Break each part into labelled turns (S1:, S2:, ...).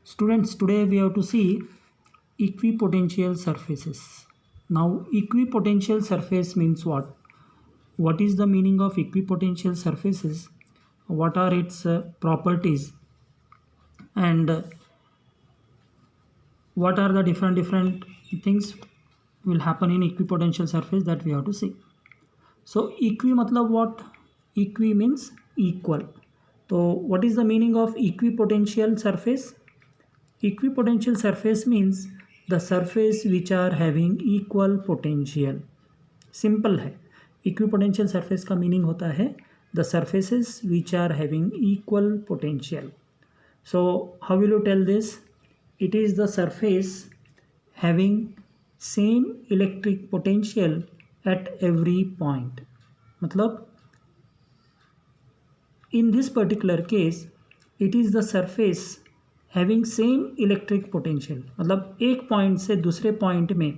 S1: Students, today we have to see equipotential surfaces. Now, equipotential surface means what? What is the meaning of equipotential surfaces? What are its properties? And what are the different things will happen in equipotential surface that we have to see. So, equi matlab what? Equi means equal. So, what is the meaning of equipotential surface? Equipotential surface means the surface which are having equal potential. Simple है. Equipotential surface का meaning होता है the surfaces which are having equal potential. So how will you tell this? It is the surface having same electric potential at every point. मतलब in this particular case it is the surface having same electric potential. मतलब एक point से दूसरे point में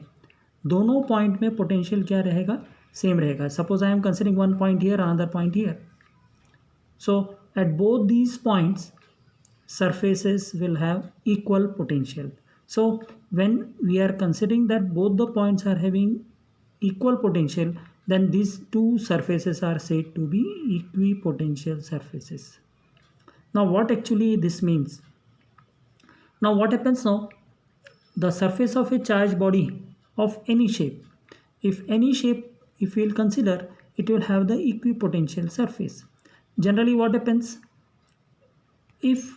S1: दोनों point में potential क्या रहेगा? सेम रहेगा. Suppose I am considering one point here, another point here. So at both these points surfaces will have equal potential. So when we are considering that both the points are having equal potential, then these two surfaces are said to be equipotential surfaces. Now what actually this means? Now what happens now? The surface of a charged body of any shape, if we will consider, it will have the equipotential surface. Generally what happens? If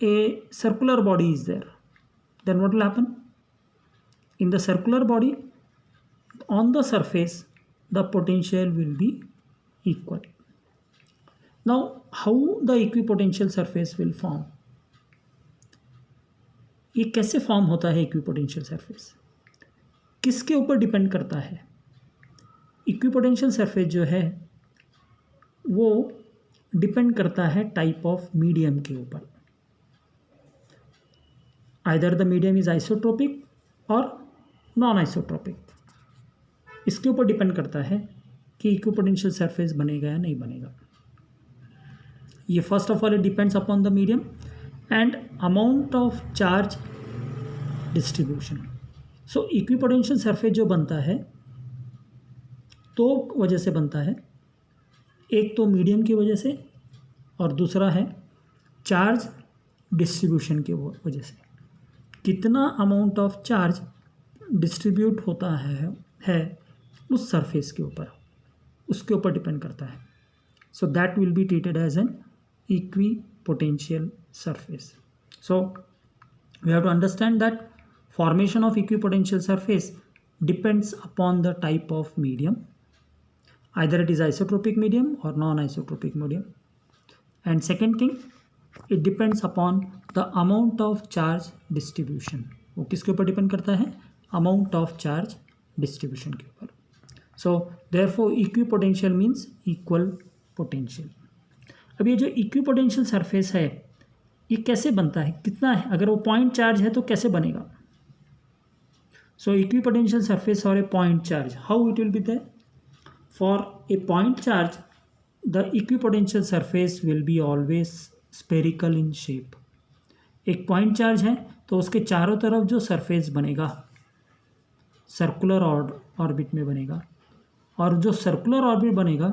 S1: a circular body is there, then what will happen? In the circular body, on the surface, the potential will be equal. Now, how the equipotential surface will form? ये कैसे form होता है equipotential surface? किसके ऊपर depend करता है? Equipotential surface जो है वो डिपेंड करता है टाइप ऑफ मीडियम के ऊपर. Either the medium is isotropic और नॉन आइसोट्रोपिक. इसके ऊपर डिपेंड करता है कि इक्विपोटेंशियल सरफेस बनेगा या नहीं बनेगा. ये first of all it depends upon the medium and amount of charge distribution. So equipotential surface जो बनता है दो वजह से बनता है. एक तो मीडियम की वजह से और दूसरा है चार्ज डिस्ट्रीब्यूशन की वजह से. कितना अमाउंट ऑफ चार्ज डिस्ट्रीब्यूट होता है उस सरफेस के ऊपर, उसके ऊपर डिपेंड करता है. So that will be treated as an equipotential surface. So we have to understand that formation of equipotential surface depends upon the type of medium. Either it is isotropic medium or non-isotropic medium. And second thing, it depends upon the amount of charge distribution. वो किसके ऊपर depend करता है? Amount of charge distribution के ऊपर. So therefore equipotential means equal potential. अब ये जो equipotential surface है ये कैसे बनता है? कितना है? अगर वो पॉइंट चार्ज है तो कैसे बनेगा? So equipotential surface or a point charge, how it will be there? For a point charge, the equipotential surface will be always spherical in shape. एक पॉइंट चार्ज है तो उसके चारों तरफ जो सरफेस बनेगा सर्कुलर ऑर्बिट में बनेगा, और जो सर्कुलर ऑर्बिट बनेगा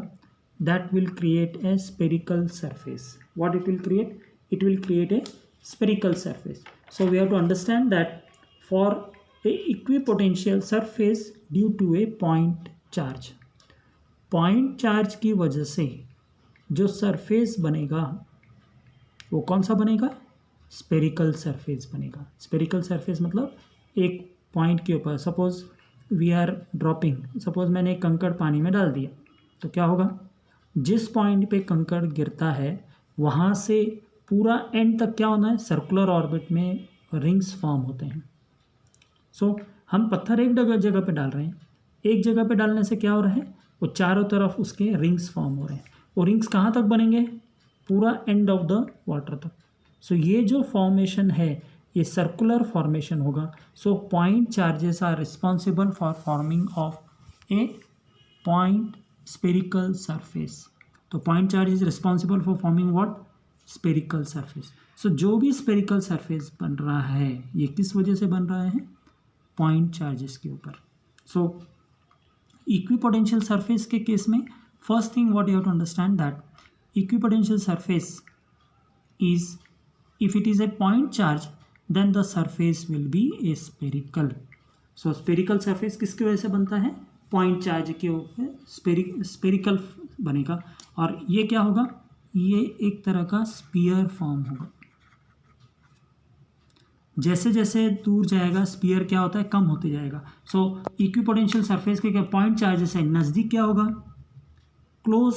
S1: that will create a spherical surface. What it will create? It will create a spherical surface. So we have to understand that for a equipotential surface due to a point charge, point charge की वजह से जो surface बनेगा वो कौन सा बनेगा? Spherical surface बनेगा. स्पेरिकल सरफेस मतलब एक पॉइंट के ऊपर, suppose we are dropping, suppose मैंने एक कंकड़ पानी में डाल दिया तो क्या होगा? जिस पॉइंट पे कंकड़ गिरता है वहाँ से पूरा एंड तक क्या होना है? सर्कुलर ऑर्बिट में रिंग्स फॉर्म होते हैं. सो हम पत्थर एक जगह पे डाल रहे हैं, एक जगह पे डालने से क्या हो रहा है? वो चारों तरफ उसके रिंग्स फॉर्म हो रहे हैं. वो रिंग्स कहाँ तक बनेंगे? पूरा एंड ऑफ द वाटर तक. सो ये जो फॉर्मेशन है ये सर्कुलर फॉर्मेशन होगा. So point charges are responsible for forming of a point spherical surface. तो point charge is responsible for forming what? Spherical surface. So जो भी स्पेरिकल सरफेस बन रहा है ये किस वजह से बन रहा है, पॉइंट चार्जेस के ऊपर. सो इक्विपोटेंशियल सरफेस के केस में first thing what you have to understand that equipotential surface is, if it is a point charge then the surface will be a spherical. So spherical surface किसकी वजह से बनता है, point charge के ऊपर spherical बनेगा. और ये क्या होगा, ये एक तरह का स्पीयर फॉर्म होगा. जैसे जैसे दूर जाएगा स्पीयर क्या होता है, कम होते जाएगा. सो इक्विपोटेंशियल सरफेस के क्या पॉइंट चार्जेस है, नज़दीक क्या होगा, क्लोज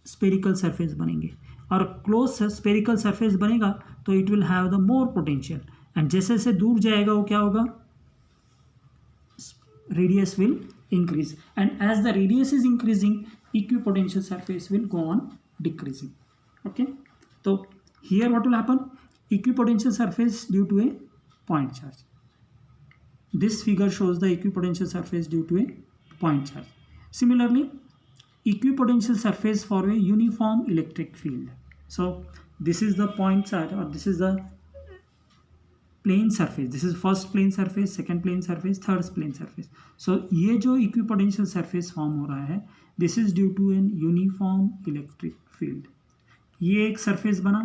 S1: स्पेरिकल सरफेस बनेंगे. और क्लोज स्पेरिकल सरफेस बनेगा तो it will have the more potential. And जैसे जैसे दूर जाएगा वो क्या होगा, radius will increase. And as the radius is increasing equipotential surface will go on decreasing. Okay, तो here what will happen, equipotential surface due to a point charge. This figure shows the equipotential surface due to a point charge. Similarly, equipotential surface for a uniform electric field. So this is the point charge, or this is the plane surface. This is first plane surface, second plane surface, third plane surface. So ये जो equipotential surface form हो रहा है, this is due to an uniform electric field. ये एक surface बना,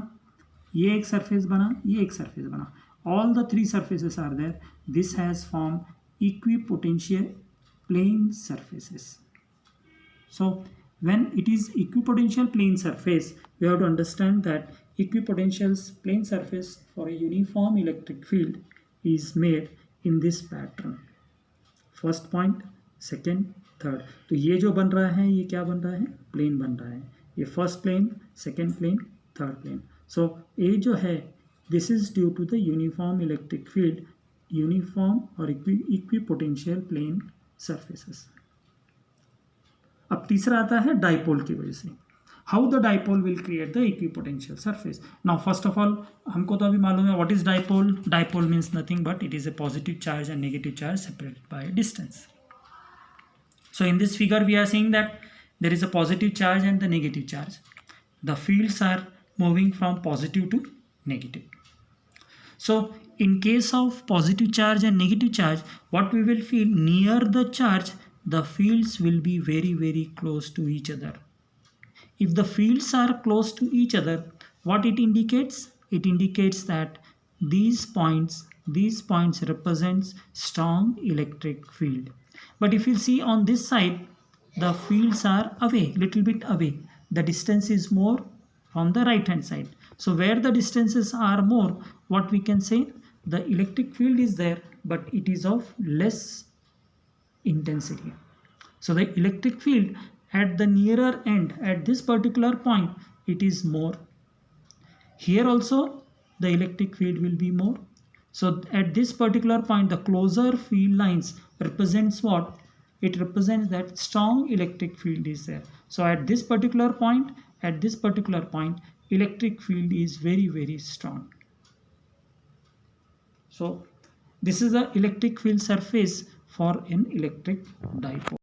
S1: ये एक सरफेस बना, ये एक सरफेस बना. All the three surfaces are there. This has form equipotential plane surfaces. So when it is equipotential plane surface, we have to understand that equipotential plane surface for a uniform electric field is made in this pattern. First point, second, third. तो ये जो बन रहा है ये क्या बन रहा है, प्लेन बन रहा है. ये first plane, second plane, third plane. So ये जो है this is due to the uniform electric field, uniform और इक्विपोटेंशियल प्लेन सरफेसेस. अब तीसरा आता है डाइपोल की वजह से. How the dipole will create the equipotential surface. Now first of all हमको तो अभी मालूम है what is dipole. Dipole means nothing but it is a positive charge and negative charge separated by distance. So in this figure we are seeing that there is a positive charge and the negative charge. The fields are moving from positive to negative. So in case of positive charge and negative charge, what we will feel, near the charge the fields will be very very close to each other. If the fields are close to each other, what it indicates, it indicates that these points represents strong electric field. But if you see on this side, the fields are away, little bit away. The distance is more from the right hand side. So where the distances are more, what we can say, the electric field is there but it is of less intensity. So the electric field at the nearer end, at this particular point, it is more. Here also the electric field will be more. So at this particular point the closer field lines represents what, it represents that strong electric field is there. So at this particular point, electric field is very very strong. So this is the electric field surface for an electric dipole.